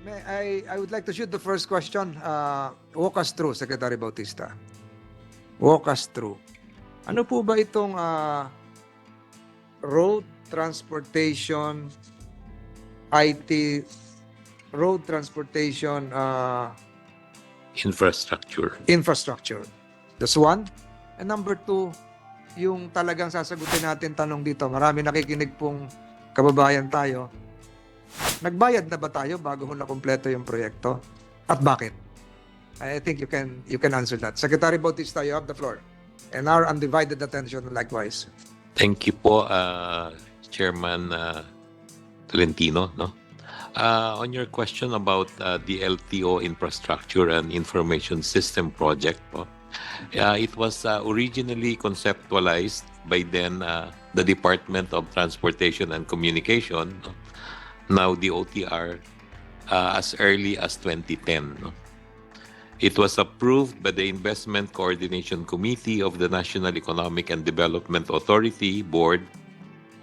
I would like to shoot the first question. Walk us through, Secretary Bautista. Walk us through. Ano po ba itong road transportation, IT, road transportation Infrastructure. That's one. And number two, yung talagang sasagutin natin tanong dito. Marami nakikinig pong kababayan tayo. Nagbayad na ba tayo bago ho nakumpleto yung proyekto? At bakit? I think you can answer that. Secretary Bautista, you have the floor. And our undivided attention likewise. Thank you po, Chairman Tolintino. No? On your question about the LTO Infrastructure and Information System Project, po, it was originally conceptualized by then the Department of Transportation and Communication, no? Now the OTR, as early as 2010. No? It was approved by the Investment Coordination Committee of the National Economic and Development Authority Board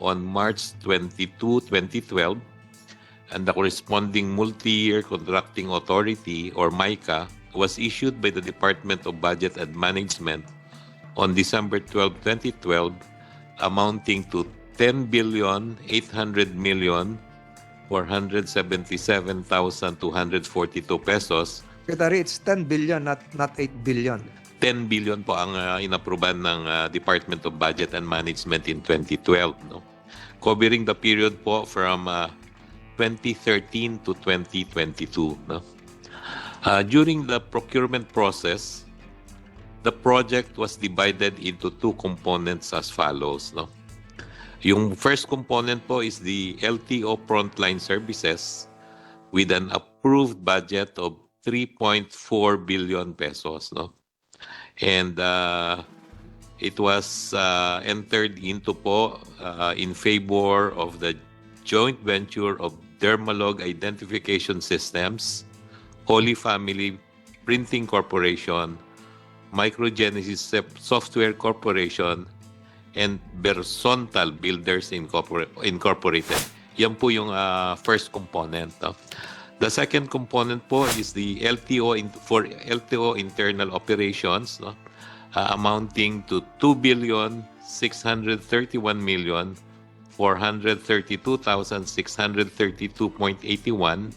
on March 22, 2012, and the corresponding multi-year contracting authority, or MICA, was issued by the Department of Budget and Management on December 12, 2012, amounting to 10,800,477,242 pesos. Secretary, it's 10 billion, not 8 billion. 10 billion po ang inapruban ng Department of Budget and Management in 2012. No? Covering the period po from 2013 to 2022. No? During the procurement process, the project was divided into two components as follows. No? Yung first component po is the LTO frontline services with an approved budget of 3.4 billion pesos. No? And it was entered into po in favor of the joint venture of Dermalog Identification Systems, Holy Family Printing Corporation, Microgenesis Software Corporation, and Bersontal Builders Incorporated. Yan po yung first component. No? The second component po is the LTO for LTO internal operations, no? Amounting to 2,631,432,632.81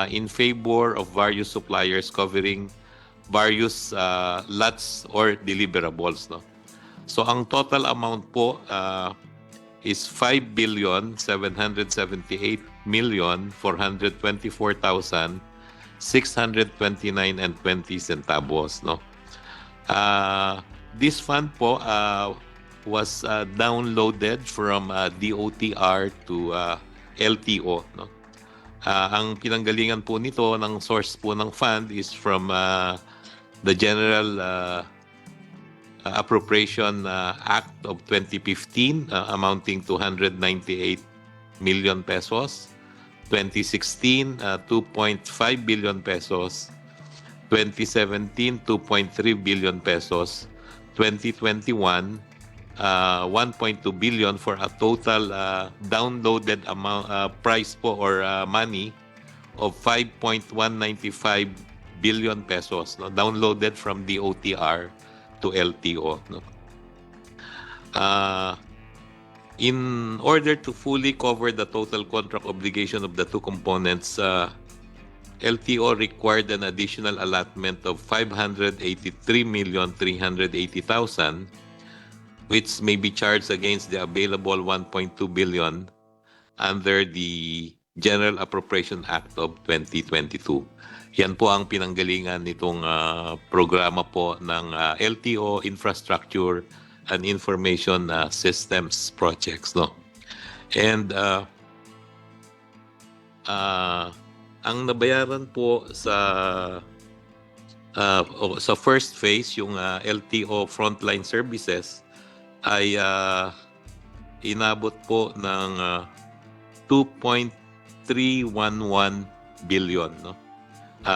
in favor of various suppliers covering various lots or deliverables. No? So ang total amount po is 5,778,424,629.20 No? This fund po was downloaded from DOTR to LTO. No? Ang pinanggalingan po nito ng source po ng fund is from the General Appropriation Act of 2015 amounting to 198 million pesos, 2016 2.5 billion pesos, 2017 2.3 billion pesos, 2021 1.2 billion for a total downloaded amount price po or money of 5.195 billion pesos, no? Downloaded from the OTR to LTO. No? In order to fully cover the total contract obligation of the two components, LTO required an additional allotment of 583,380,000, which may be charged against the available 1.2 billion under the General Appropriation Act of 2022. Yan po ang pinanggalingan nitong programa po ng LTO Infrastructure and Information Systems Projects. No? And ang nabayaran po sa first phase, yung LTO Frontline Services, ay inabot po ng 2.311 billion. No?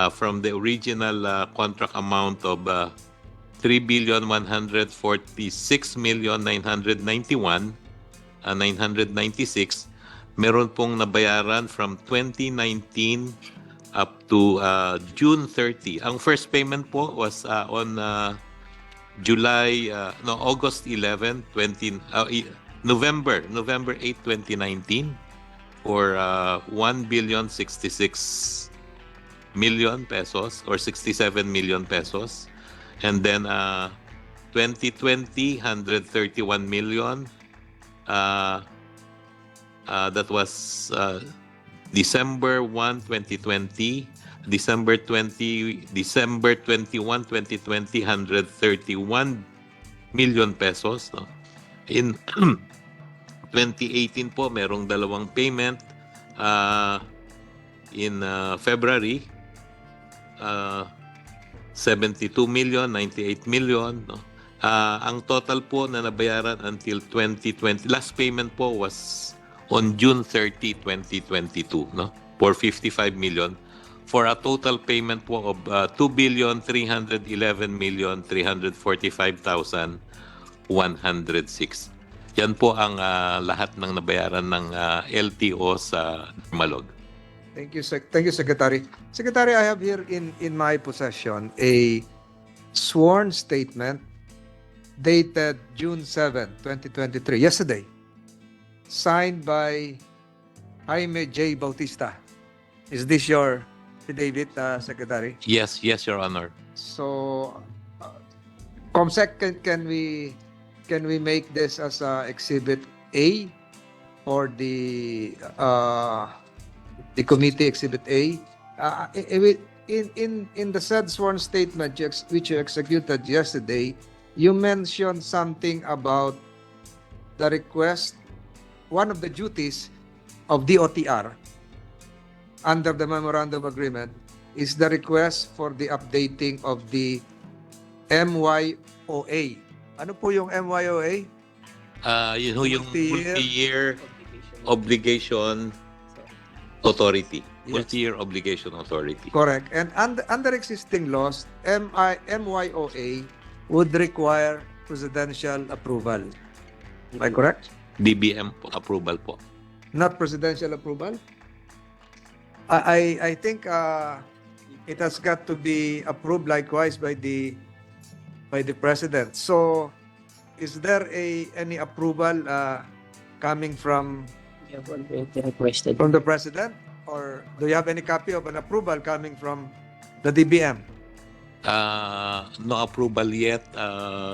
From the original contract amount of 3,146,991,996, meron pong nabayaran from 2019 up to June 30. Ang first payment po was on August 11, November 8, 2019 for 1,066,000,000 pesos or 67 million pesos. And then 2020, 131 million. That was December 1, 2020. December 21, 2020, 131 million pesos. No? In 2018 po, merong dalawang payment in February, 72 million, 98 million. No? Ang total po na nabayaran until 2020, last payment po was on June 30, 2022, no? For 55 million. For a total payment po of 2,311,345,106. Yan po ang lahat ng nabayaran ng LTO sa Malog. Thank you, Secretary. Secretary, I have here in my possession a sworn statement dated June 7, 2023, yesterday, signed by Jaime J. Bautista. Is this your affidavit, Secretary? Yes, Your Honor. So, Comsec, can we make this as Exhibit A or the committee Exhibit A? In the said sworn statement which you executed yesterday, you mentioned something about the request. One of the duties of DOTR under the memorandum agreement is the request for the updating of the MYOA. Ano po yung MYOA? Yun ho yung Multi-year multi-year obligation authority. Yes. Multi-year obligation authority. Correct. And under existing laws, MYOA would require presidential approval. Am I correct? DBM po, approval po. Not presidential approval? I think it has got to be approved likewise by the president. So, is there any approval coming from We have already requested. the president, or do you have any copy of an approval coming from the DBM? No approval yet,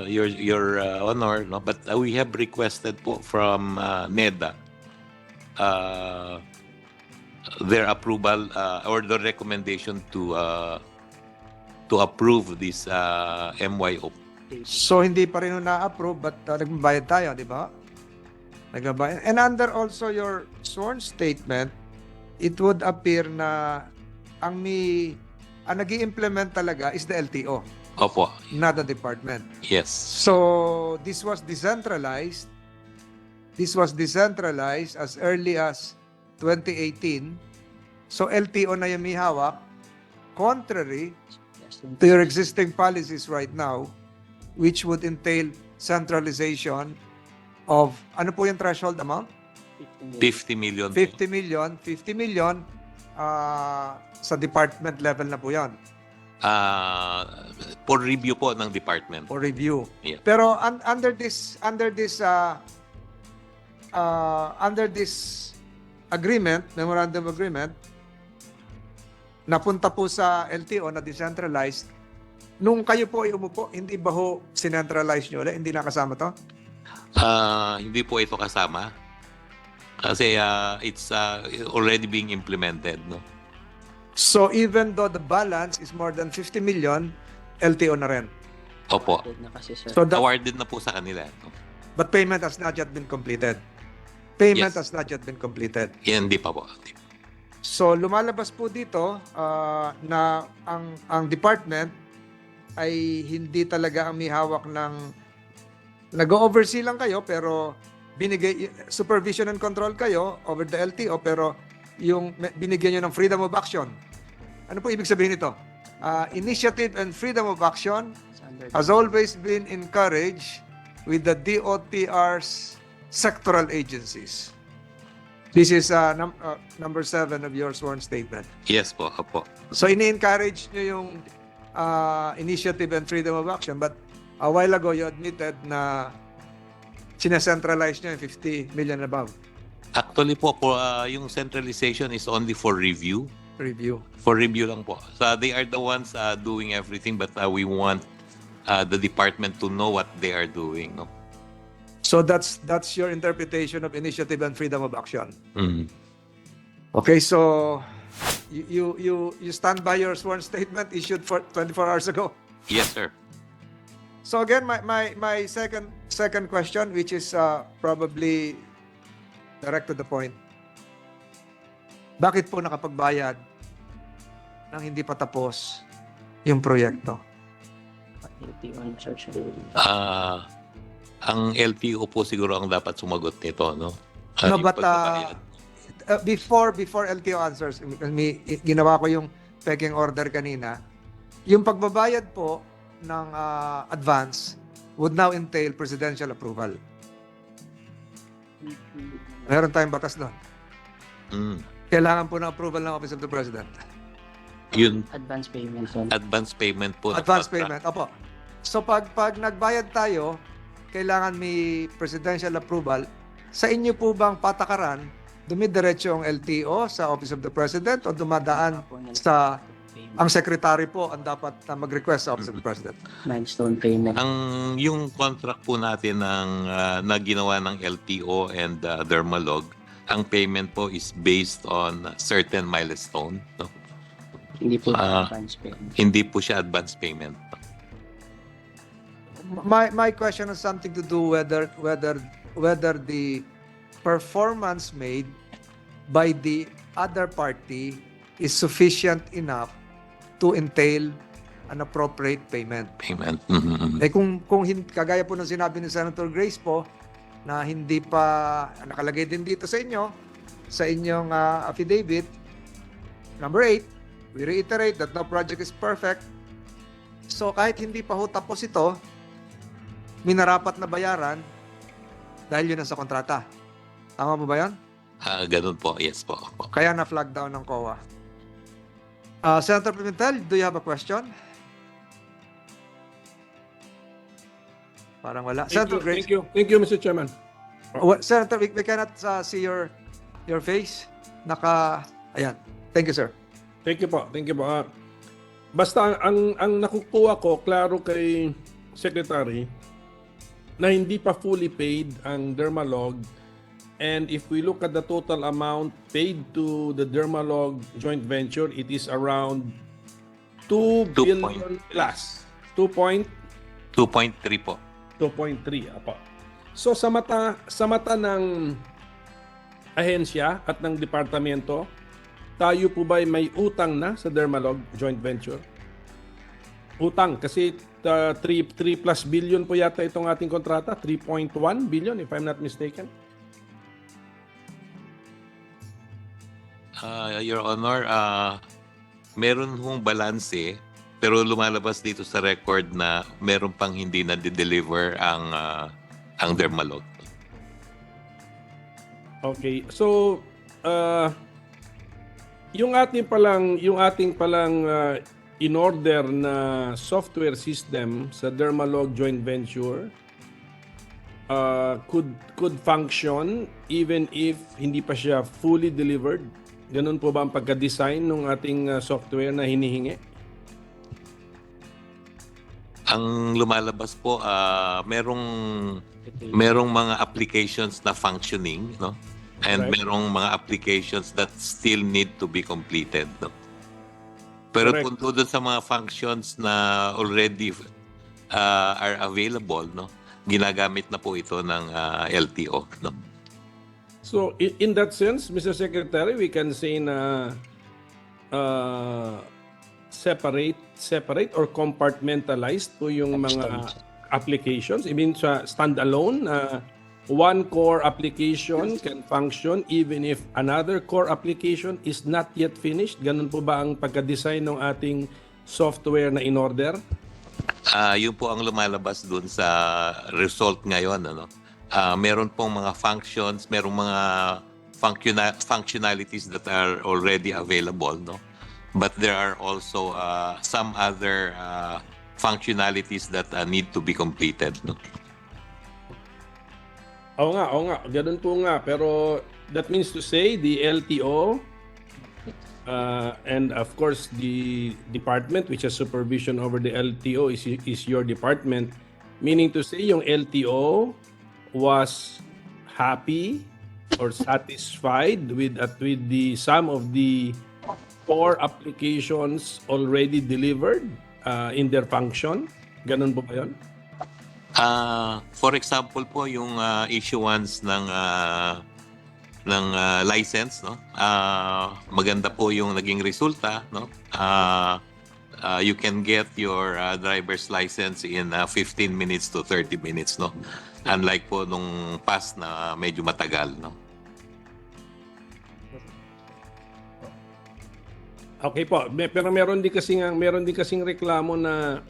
Your Honor, no? But we have requested po from NEDA their approval or the recommendation to approve this MYO. So, hindi pa rin na-approve, but nagbabayad tayo, di ba? Nagbabayad. And under also your sworn statement, it would appear na ang nag-i-implement talaga is the LTO, Opo. not the department. Yes. So, this was decentralized. This was decentralized as early as 2018. So, LTO na yung may hawak, contrary to your existing policies right now, which would entail centralization of, ano po yung threshold amount? 50 million. 50 million sa department level na po yan. For review po ng department. For review. Yeah. Pero under this agreement, memorandum agreement, napunta po sa LTO na decentralized. Nung kayo po ay umupo, hindi ba ho sinentralize nyo ulit? Hindi nakasama to? Hindi po ito kasama. Kasi it's already being implemented, no? So even though the balance is more than 50 million, LTO na rin. Opo. Na kasi, sir. So Awarded na po sa kanila. No? but payment has not yet been completed. Payment Yes. has not yet been completed. Hindi pa po. So lumalabas po dito na ang department ay hindi talaga ang may hawak ng nag-oversee lang kayo pero binigay supervision and control kayo over the LTO pero yung binigyan nyo ng freedom of action. Ano po ibig sabihin nito? Initiative and freedom of action has always been encouraged with the DOTR's sectoral agencies. This is number 7 of your sworn statement. Yes po, opo. So ini-encourage nyo yung initiative and freedom of action, but a while ago you admitted na sinecentralize nyo yung 50 million above Actually po, yung centralization is only for review. review. For review lang po. So they are the ones doing everything, but we want the department to know what they are doing. No? So that's your interpretation of initiative and freedom of action. Mhm. Okay, so you stand by your sworn statement issued for 24 hours ago. Yes, sir. So again, my second question, which is probably direct to the point. Bakit po nakapagbayad nang hindi pa tapos yung proyekto? Ang LTO po siguro ang dapat sumagot nito, no? No, Yung but pagbabayad. before LTO answers, ginawa ko yung pecking order kanina. Yung pagbabayad po ng advance would now entail presidential approval. Meron tayong batas doon. Mm. Kailangan po ng approval ng Office of the President. Yun, Advance payment. advance payment po. Advance payment, opo. So pag nagbayad tayo, kailangan may presidential approval. Sa inyo po bang patakaran, dumidiretso ang LTO sa Office of the President o dumadaan sa ang secretary po ang dapat na mag-request sa Office of the President? Milestone payment. Yung contract po natin na ginawa ng LTO and Dermalog, ang payment po is based on certain milestone. No? Hindi po advance payment. Hindi po siya advance payment. My question has something to do whether the performance made by the other party is sufficient enough to entail an appropriate payment. Payment. Mhm. Eh kung kagaya po ng sinabi ni Senator Grace po na hindi pa nakalagay din dito sa inyo sa inyong affidavit number 8, we reiterate that no project is perfect. So kahit hindi pa ho tapos ito, minarapat na bayaran dahil yun nasa kontrata. Tama mo ba yan? Ganun po. Yes po. Kaya na-flag down ng COA. Senator Pimentel, do you have a question? Parang wala. Senator Grace. Thank you, Mr. Chairman. Senator, we cannot see your face. Ayan. Thank you, sir. Thank you po. Basta ang nakukuha ko, klaro kay Secretary, na hindi pa fully paid ang Dermalog. And if we look at the total amount paid to the Dermalog joint venture, it is around 2 billion plus. 2.3 po. 2.3. Apa. So sa mata ng ahensya at ng departamento, tayo po ba may utang na sa Dermalog joint venture? Utang kasi 3 plus billion po yata itong ating kontrata, 3.1 billion if I'm not mistaken. Your Honor, meron hong balanse pero lumalabas dito sa record na meron pang hindi na deliver ang Dermalog. Okay. So yung ating palang in order na software system sa Dermalog joint venture could function even if hindi pa siya fully delivered. Ganun po ba ang pagka-design ng ating software na hinihingi? Ang lumalabas po, merong mga applications na functioning, no? And Correct. merong mga applications that still need to be completed, no? Pero Correct. kung doon sa mga functions na already are available, no? Ginagamit na po ito ng LTO, no? So in that sense, Mr. Secretary, we can say na separate or compartmentalized po yung mga applications. I mean sa standalone, one core application can function even if another core application is not yet finished. Ganun po ba ang pagka-design ng ating software na in order? Yun po ang lumalabas doon sa result ngayon, ano? Meron pong mga functions, merong mga functionalities that are already available, no? But there are also some other functionalities that need to be completed, no? Oo nga, ganun po nga. Pero that means to say, the LTO and of course the department which has supervision over the LTO is your department. Meaning to say, yung LTO was happy or satisfied with the some of the core applications already delivered in their function. Ganun po ba yun? For example po, yung issuance ng license, no? Maganda po yung naging resulta, no? You can get your driver's license in 15 minutes to 30 minutes, no? Unlike po nung past na medyo matagal, no? Okay po. Pero meron din kasing reklamo na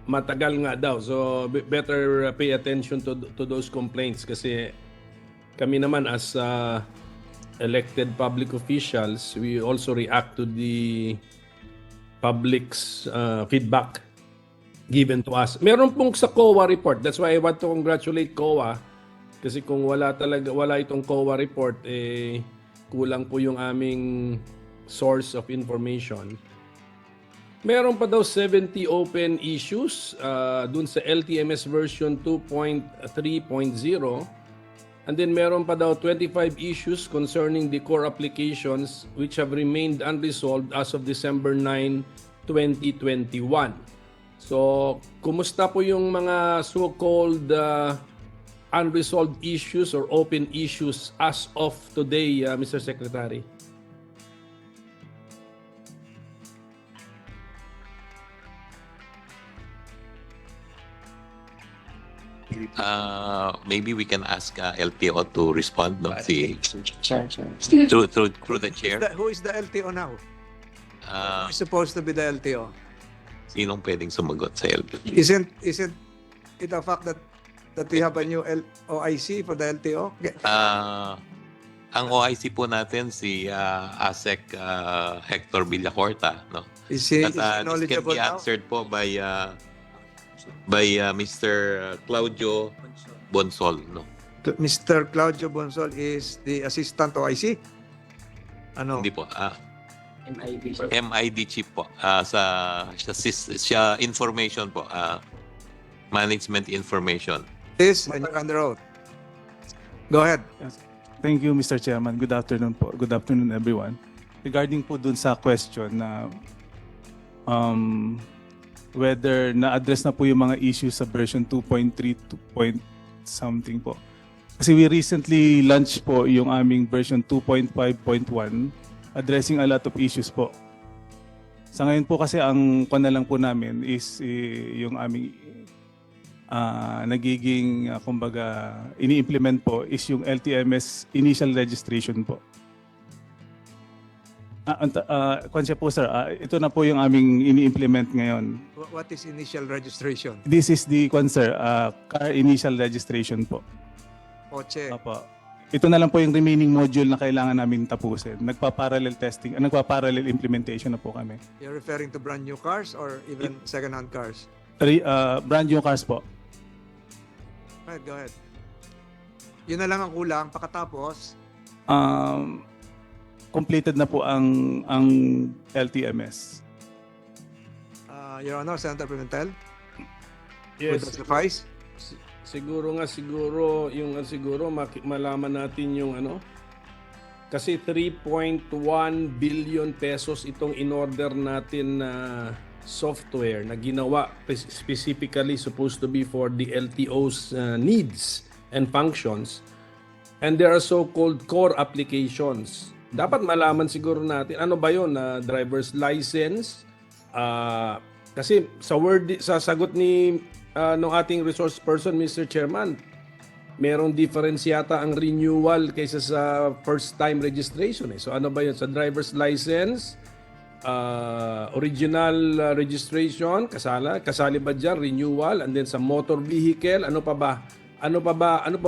matagal nga daw. So better pay attention to those complaints kasi kami naman as elected public officials, we also react to the public's feedback given to us. Meron pong sa COA report. That's why I want to congratulate COA kasi kung wala itong COA report, kulang po yung aming source of information. Meron pa daw 70 open issues dun sa LTMS version 2.3.0, and then meron pa daw 25 issues concerning the core applications which have remained unresolved as of December 9, 2021. So, kumusta po yung mga so-called unresolved issues or open issues as of today, Mr. Secretary? Maybe we can ask LTO to respond, no? Sure. Through the chair. Who is the LTO now? Uh, Who is supposed to be the LTO? Sinong pwedeng sumagot sa LTO? Isn't it a fact that we have a new OIC for the LTO? Ang OIC po natin si ASEC Hector Villacorta, no? Is he But this can knowledgeable be now? answered po by Mr. Claudio Bonsol, no? Mr. Claudio Bonsol is the assistant OIC? Ano? Hindi po. MIB. MID chief po. Siya information po. Management information. This and you're under oath. Go ahead. Thank you, Mr. Chairman. Good afternoon po. Good afternoon, everyone. Regarding po dun sa question na whether na-address na po yung mga issues sa version 2.3, 2. something po. Kasi we recently launched po yung aming version 2.5.1 addressing a lot of issues po. Sa ngayon po kasi ang na lang po namin is yung aming nagiging kumbaga ini-implement po is yung LTMS initial registration po. Konsya po sir, ito na po yung aming ini-implement ngayon. What is initial registration? This is the car initial registration po. Kotse. Opo. Ito na lang po yung remaining module na kailangan namin tapusin. Nagpa-parallel testing, nagpa-parallel implementation na po kami. You're referring to brand new cars or even second-hand cars? Brand new cars po. Go ahead. Yun na lang ang kulang. Pakatapos, Completed na po ang LTMS. Your Honor, Senator Pimentel? Would Yes. that suffice? Siguro malaman natin yung kasi 3.1 billion pesos itong in-order natin na software na ginawa specifically supposed to be for the LTO's needs and functions, and there are so-called core applications. Dapat malaman siguro natin ano ba yun na driver's license, kasi sa sagot ni ng ating resource person, Mr. Chairman, merong difference yata ang renewal kaysa sa first time registration. So ano ba yun? Sa driver's license, original registration, kasali ba dyan? Renewal. And then sa motor vehicle, ano pa ba? Ano pa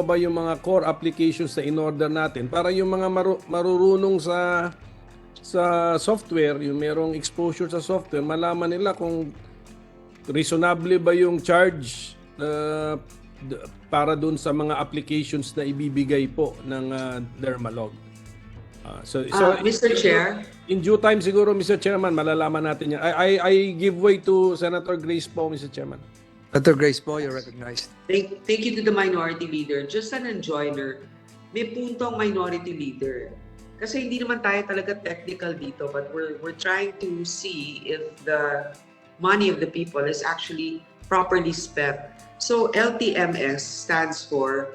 ba yung mga core applications na in-order natin para yung mga marurunong sa software, yung merong exposure sa software, malaman nila kung reasonable ba yung charge para dun sa mga applications na ibibigay po ng Dermalog. Mr. Chair, In due time siguro, Mr. Chairman, malalaman natin yan. I give way to Senator Grace po, Mr. Chairman. Senator Grace po, you're recognized. thank you to the minority leader. Just an enjoiner, may puntong minority leader. Kasi hindi naman tayo talaga technical dito, but we're trying to see if the money of the people is actually properly spent. So LTMS stands for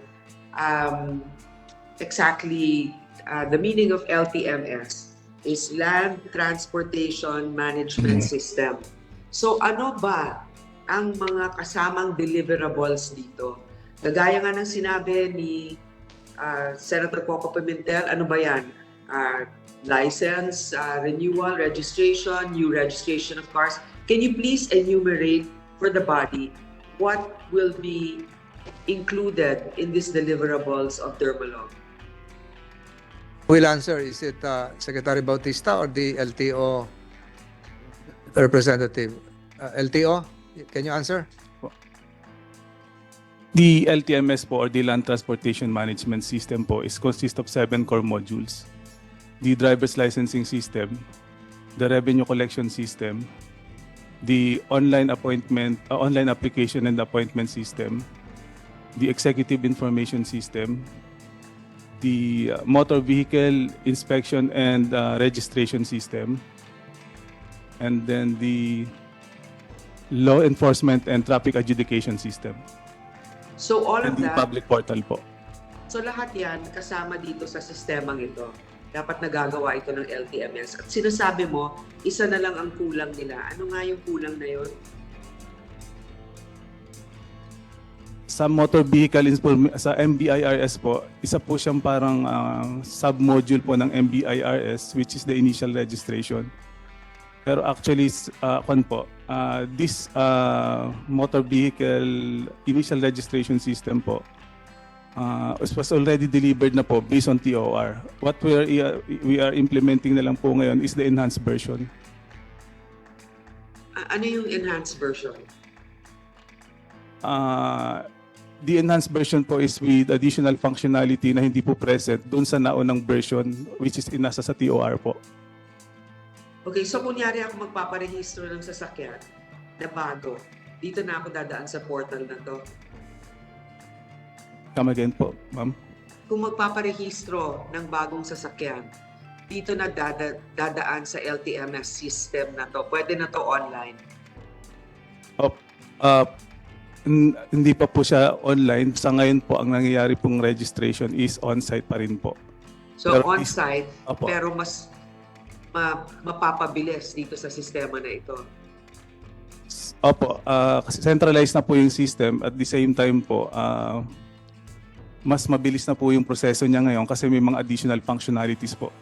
exactly the meaning of LTMS is Land Transportation Management System. So ano ba ang mga kasamang deliverables dito? Kagaya nga ng sinabi ni Senator Coco Pimentel, ano ba yan? License, renewal, registration, new registration of cars. Can you please enumerate for the body what will be included in these deliverables of Dermalog? Will answer, is it Secretary Bautista or the LTO representative? LTO, can you answer? The LTMS po or the Land Transportation Management System po is consists of 7 core modules. The driver's licensing system, the revenue collection system, the online application and appointment system, the executive information system, the motor vehicle inspection and registration system, and then the law enforcement and traffic adjudication system, So all and of the that, public portal po. so lahat yan kasama dito sa sistemang ito. Dapat nagagawa ito ng LTMS. At sinasabi mo, isa na lang ang kulang nila. Ano nga yung kulang na yun? Sa motor vehicle sa MBIRS po, isa po siyang parang sub-module po ng MBIRS, which is the initial registration. Pero actually, this motor vehicle initial registration system po was already delivered na po based on TOR. What we are implementing na lang po ngayon is the enhanced version. Ano yung enhanced version? The enhanced version po is with additional functionality na hindi po present doon sa naunang version, which is inasa sa TOR po. Okay, so kunyari ako magpaparehistro ng sasakyan na bago, dito na ako dadaan sa portal na to. Come again po, ma'am. Kung magpaparehistro ng bagong sasakyan, dito na dadaan sa LTMS system na to. Pwede na to online. Hindi pa po siya online. Sa ngayon po, ang nangyayari pong registration is on-site pa rin po. So Pero on-site, Opo. pero mas mapapabilis dito sa sistema na ito. Opo, kasi centralized na po yung system. At the same time po, mas mabilis na po yung proseso niya ngayon kasi may mga additional functionalities po.